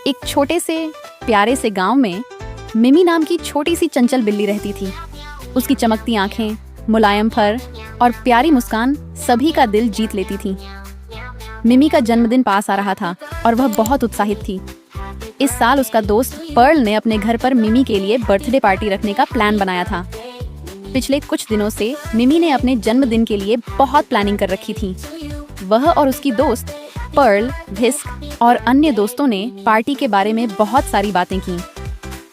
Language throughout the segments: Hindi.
एक छोटे से प्यारे से गांव में मिमी नाम की छोटी सी चंचल बिल्ली रहती थी। उसकी चमकती आंखें, मुलायम फर और प्यारी मुस्कान सभी का दिल जीत लेती थी। मिमी का जन्मदिन पास आ रहा था और वह बहुत उत्साहित थी। इस साल उसका दोस्त पर्ल ने अपने घर पर मिमी के लिए बर्थडे पार्टी रखने का प्लान बनाया था। पिछले कुछ दिनों से मिमी ने अपने जन्मदिन के लिए बहुत प्लानिंग कर रखी थी। वह और उसकी दोस्त पर्ल, व्हिस्क और अन्य दोस्तों ने पार्टी के बारे में बहुत सारी बातें की।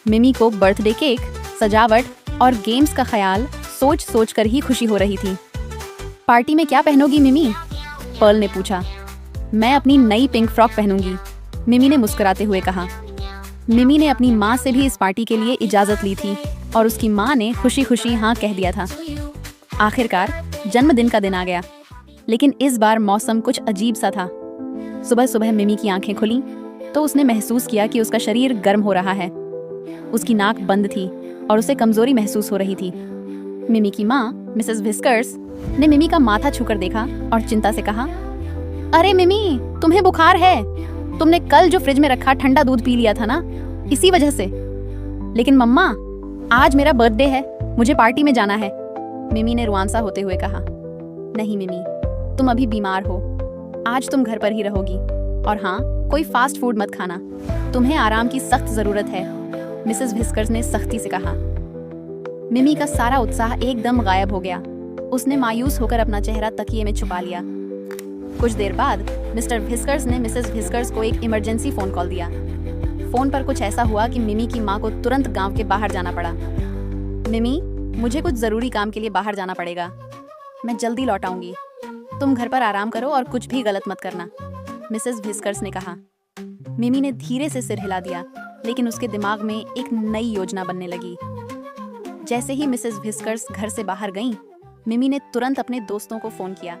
मिमी को बर्थडे केक, सजावट और गेम्स का ख्याल सोच सोच कर ही खुशी हो रही थी। पार्टी में क्या पहनोगी मिमी? पर्ल ने पूछा। मैं अपनी नई पिंक फ्रॉक पहनूंगी, मिमी ने मुस्कुराते हुए कहा। मिमी ने अपनी माँ से भी इस पार्टी के लिए इजाजत ली थी और उसकी माँ ने खुशी खुशी हाँ कह दिया था। आखिरकार जन्मदिन का दिन आ गया, लेकिन इस बार मौसम कुछ अजीब सा था। सुबह सुबह मिमी की आंखें खुली तो उसने महसूस किया कि उसका शरीर गर्म हो रहा है। उसकी नाक बंद थी और उसे कमजोरी महसूस हो रही थी। मिमी की माँ मिसेस व्हिस्कर्स ने मिमी का माथा छूकर देखा और चिंता से कहा, अरे मिमी, तुम्हें बुखार है। तुमने कल जो फ्रिज में रखा ठंडा दूध पी लिया था ना, इसी वजह से। लेकिन मम्मा, आज मेरा बर्थडे है, मुझे पार्टी में जाना है, मिमी ने रुआंसा होते हुए कहा। नहीं मिमी, तुम अभी बीमार हो, आज तुम घर पर ही रहोगी। और हाँ, कोई फास्ट फूड मत खाना, तुम्हें आराम की सख्त जरूरत है, मिसेस व्हिस्कर्स ने सख्ती से कहा। मिमी का सारा उत्साह एकदम गायब हो गया। उसने मायूस होकर अपना चेहरा तकिए में छुपा लिया। कुछ देर बाद मिस्टर व्हिस्कर्स ने मिसेस व्हिस्कर्स को एक इमरजेंसी फोन कॉल दिया। फोन पर कुछ ऐसा हुआ कि मिमी की माँ को तुरंत गांव के बाहर जाना पड़ा। मिमी, मुझे कुछ जरूरी काम के लिए बाहर जाना पड़ेगा, मैं जल्दी लौट आऊंगी। तुम घर पर आराम करो और कुछ भी गलत मत करना, मिसेस व्हिस्कर्स ने कहा। मिमी ने धीरे से सिर हिला दिया, लेकिन उसके दिमाग में एक नई योजना बनने लगी। जैसे ही मिसेस व्हिस्कर्स घर से बाहर गईं, मिमी ने तुरंत अपने दोस्तों को फोन किया।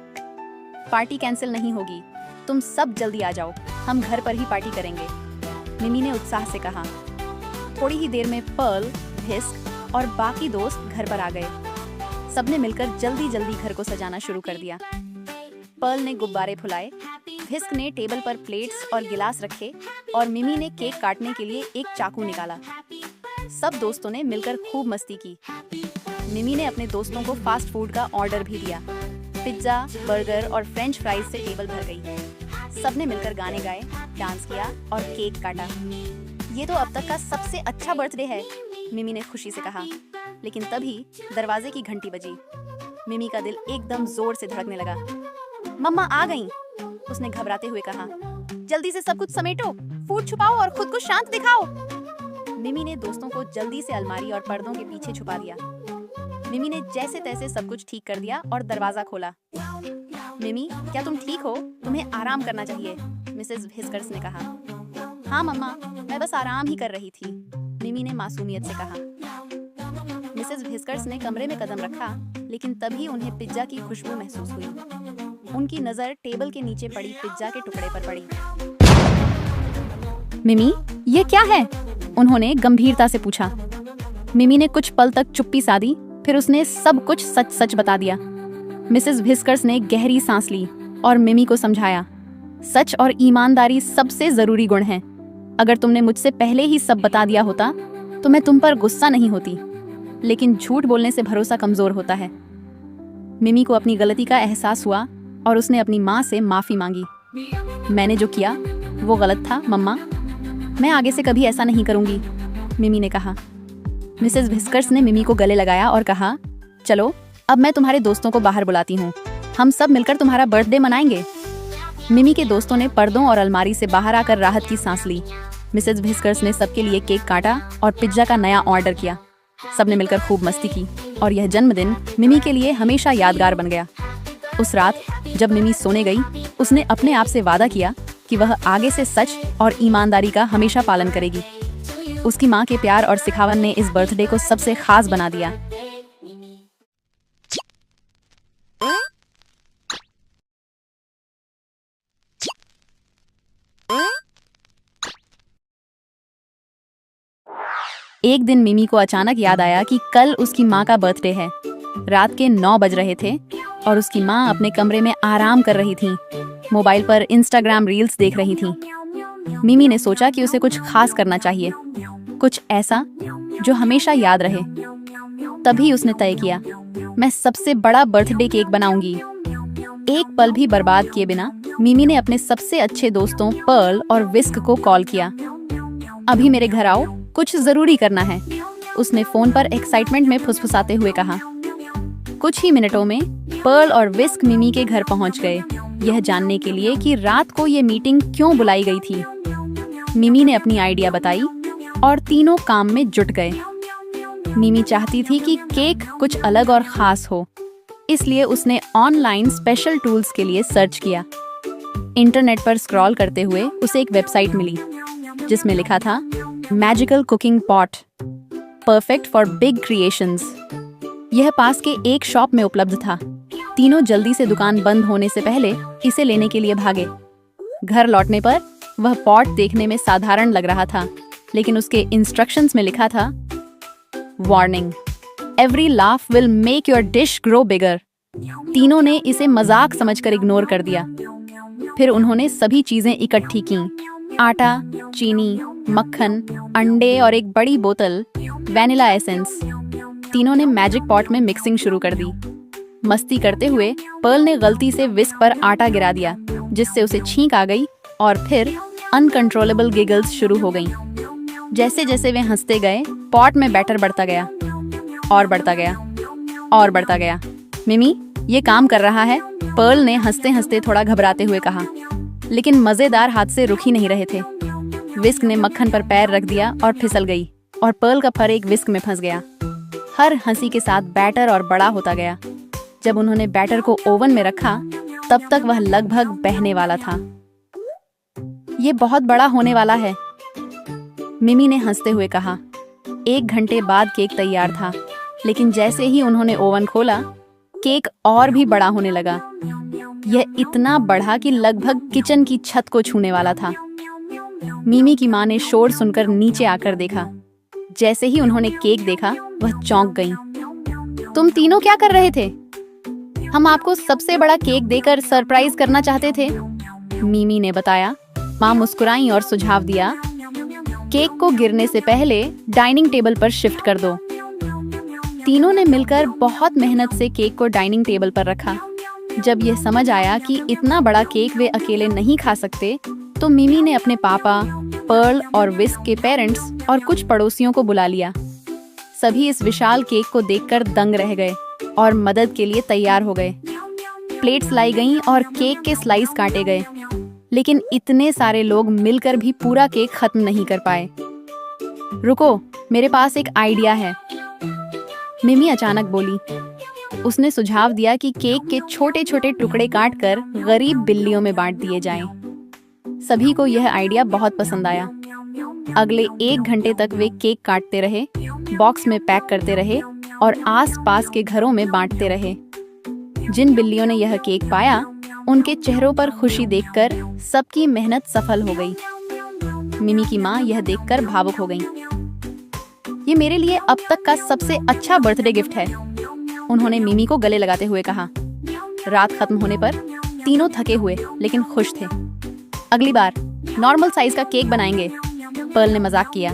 पार्टी कैंसिल नहीं होगी, तुम सब जल्दी आ जाओ, हम घर पर ही पार्टी करेंगे, मिमी ने उत्साह से कहा। थोड़ी ही देर में पर्ल, व्हिस्क और बाकी दोस्त घर पर आ गए। सबने मिलकर जल्दी जल्दी घर को सजाना शुरू कर दिया। पर्ल ने गुब्बारे फुलाए, व्हिस्क ने टेबल पर प्लेट्स और गिलास रखे और मिमी ने केक काटने के लिए एक चाकू निकाला। सब दोस्तों ने मिलकर खूब मस्ती की। मिमी ने अपने दोस्तों को फास्ट फूड का ऑर्डर भी दिया। पिज्जा, बर्गर और फ्रेंच फ्राइज से टेबल भर गई। सबने मिलकर गाने गाए, डांस किया और केक काटा। ये तो अब तक का सबसे अच्छा बर्थडे है, मिमी ने खुशी से कहा। लेकिन तभी दरवाजे की घंटी बजी। मिमी का दिल एकदम जोर से धड़कने लगा। मम्मा आ गईं, उसने घबराते हुए कहा। जल्दी से सब कुछ समेटो, फूड छुपाओ और खुद को शांत दिखाओ। मिमी ने दोस्तों को जल्दी से अलमारी और पर्दों के पीछे छुपा दिया। मिमी ने जैसे तैसे सब कुछ ठीक कर दिया और दरवाजा खोला। मिमी, क्या तुम ठीक हो? तुम्हें आराम करना चाहिए, मिसेस व्हिस्कर्स ने कहा। हाँ मम्मा, मैं बस आराम ही कर रही थी, मिमी ने मासूमियत से कहा। मिसेस व्हिस्कर्स ने कमरे में कदम रखा, लेकिन तभी उन्हें पिज्जा की खुशबू महसूस हुई। उनकी नजर टेबल के नीचे पड़ी पिज्जा के टुकड़े पर पड़ी। मिमी, ये क्या है? उन्होंने गंभीरता से पूछा। मिमी ने कुछ पल तक चुप्पी साधी, फिर उसने सब कुछ सच सच बता दिया। मिसेस व्हिस्कर्स ने गहरी सांस ली और मिमी को समझाया, सच और ईमानदारी सबसे जरूरी गुण हैं। अगर तुमने मुझसे पहले ही सब बता दिया होता तो मैं तुम पर गुस्सा नहीं होती, लेकिन झूठ बोलने से भरोसा कमजोर होता है। मिमी को अपनी गलती का एहसास हुआ और उसने अपनी माँ से माफी मांगी। मैंने जो किया वो गलत था मम्मा, मैं आगे से कभी ऐसा नहीं करूंगी, मिमी ने कहा। मिसेस व्हिस्कर्स ने मिमी को गले लगाया और कहा, चलो अब मैं तुम्हारे दोस्तों को बाहर बुलाती हूँ, हम सब मिलकर तुम्हारा बर्थडे मनाएंगे। मिमी के दोस्तों ने पर्दों और अलमारी से बाहर आकर राहत की सांस ली। मिसेस व्हिस्कर्स ने सबके लिए केक काटा और पिज्जा का नया ऑर्डर किया। सबने मिलकर खूब मस्ती की और यह जन्मदिन मिमी के लिए हमेशा यादगार बन गया। उस रात जब मिमी सोने गई, उसने अपने आप से वादा किया कि वह आगे से सच और ईमानदारी का हमेशा पालन करेगी। उसकी माँ के प्यार और सिखावन ने इस बर्थडे को सबसे खास बना दिया। एक दिन मिमी को अचानक याद आया कि कल उसकी माँ का बर्थडे है। रात के 9 बज रहे थे और उसकी माँ अपने कमरे में आराम कर रही थी, मोबाइल पर इंस्टाग्राम रील्स देख रही थी। मिमी ने सोचा कि उसे कुछ खास करना चाहिए, कुछ ऐसा जो हमेशा याद रहे। तभी उसने तय किया, मैं सबसे बड़ा बर्थडे केक बनाऊंगी। एक पल भी बर्बाद किए बिना मिमी ने अपने सबसे अच्छे दोस्तों पर्ल और विस्क को कॉल किया। अभी मेरे घर आओ, कुछ जरूरी करना है, उसने फोन पर एक्साइटमेंट में फुसफुसाते हुए कहा। कुछ ही मिनटों में पर्ल और विस्क मिमी के घर पहुंच गए, यह जानने के लिए कि रात को ये मीटिंग क्यों बुलाई गई थी। मिमी ने अपनी आइडिया बताई और तीनों काम में जुट गए। मिमी चाहती थी कि केक कुछ अलग और खास हो, इसलिए उसने ऑनलाइन स्पेशल टूल्स के लिए सर्च किया। इंटरनेट पर स्क्रॉल करते हुए उसे एक वेबसाइट मिली जिसमें लिखा था magical cooking pot, perfect for big creations. यह पास के एक शॉप में उपलब्ध था। तीनों जल्दी से दुकान बंद होने से पहले इसे लेने के लिए भागे। घर लौटने पर वह पॉट देखने में साधारण लग रहा था, लेकिन उसके इंस्ट्रक्शंस में लिखा था, warning, every laugh will make your dish grow bigger. तीनों ने इसे मजाक समझकर इग्नोर कर दिया। फिर उन्होंने सभी चीजें इकट्ठी की, आटा, चीनी, मक्खन, अंडे और एक बड़ी बोतल वैनिला एसेंस। तीनों ने मैजिक पॉट में मिक्सिंग शुरू कर दी। मस्ती करते हुए पर्ल ने गलती से विस्क पर आटा गिरा दिया, जिससे उसे छींक आ गई और फिर अनकंट्रोलेबल गिगल्स शुरू हो गईं। जैसे जैसे वे हंसते गए, पॉट में बैटर बढ़ता गया और बढ़ता गया और बढ़ता गया। मिमी, ये काम कर रहा है, पर्ल ने हंसते हंसते थोड़ा घबराते हुए कहा, लेकिन मजेदार हादसे रुक ही नहीं रहे थे। विस्क ने मक्खन पर पैर रख दिया और फिसल गई और पर्ल का फर एक विस्क में फंस गया। हर हंसी के साथ बैटर और बड़ा होता गया। जब उन्होंने बैटर को ओवन में रखा, तब तक वह लगभग बहने वाला था। ये बहुत बड़ा होने वाला है, मिमी ने हंसते हुए कहा। 1 घंटे बाद केक तैयार था, लेकिन जैसे ही उन्होंने ओवन खोला, केक और भी बड़ा होने लगा। यह इतना बढ़ा कि लगभग किचन की छत को छूने वाला था। मिमी की माँ ने शोर सुनकर नीचे आकर देखा। जैसे ही उन्होंने केक देखा, वह चौंक गईं। तुम तीनों क्या कर रहे थे? हम आपको सबसे बड़ा केक देकर सरप्राइज करना चाहते थे, मिमी ने बताया। माँ मुस्कुराई और सुझाव दिया, केक को गिरने से पहले डाइनिंग टेबल पर शिफ्ट कर दो। तीनों ने मिलकर बहुत मेहनत से केक को डाइनिंग टेबल पर रखा। जब यह समझ आया कि इतना बड़ा केक वे अकेले नहीं खा सकते, तो मिमी ने अपने पापा, पर्ल और विस्क के पेरेंट्स और कुछ पड़ोसियों को बुला लिया। सभी इस विशाल केक को देखकर दंग रह गए और मदद के लिए तैयार हो गए। प्लेट्स लाई गईं और केक के स्लाइस काटे गए, लेकिन इतने सारे लोग मिलकर भी पूरा केक खत्म नहीं कर पाए। रुको, मेरे पास एक आइडिया है, मिमी अचानक बोली। उसने सुझाव दिया कि केक के छोटे छोटे टुकड़े काटकर गरीब बिल्लियों में बांट दिए जाएं। सभी को यह आइडिया बहुत पसंद आया। अगले 1 घंटे तक वे केक काटते रहे, बॉक्स में पैक करते रहे और आस-पास के घरों में बांटते रहे। जिन बिल्लियों ने यह केक पाया, उनके चेहरों पर खुशी देखकर सबकी मेहनत सफल हो गई। मिमी की माँ यह देखकर भावुक हो गईं। ये मेरे लिए अब तक का सबसे अच्छा बर्थडे गिफ्ट है, उन्होंने मिमी को गले लगाते हुए कहा। रात खत्म होने पर तीनों थके हुए लेकिन खुश थे। अगली बार नॉर्मल साइज का केक बनाएंगे, पर्ल ने मजाक किया।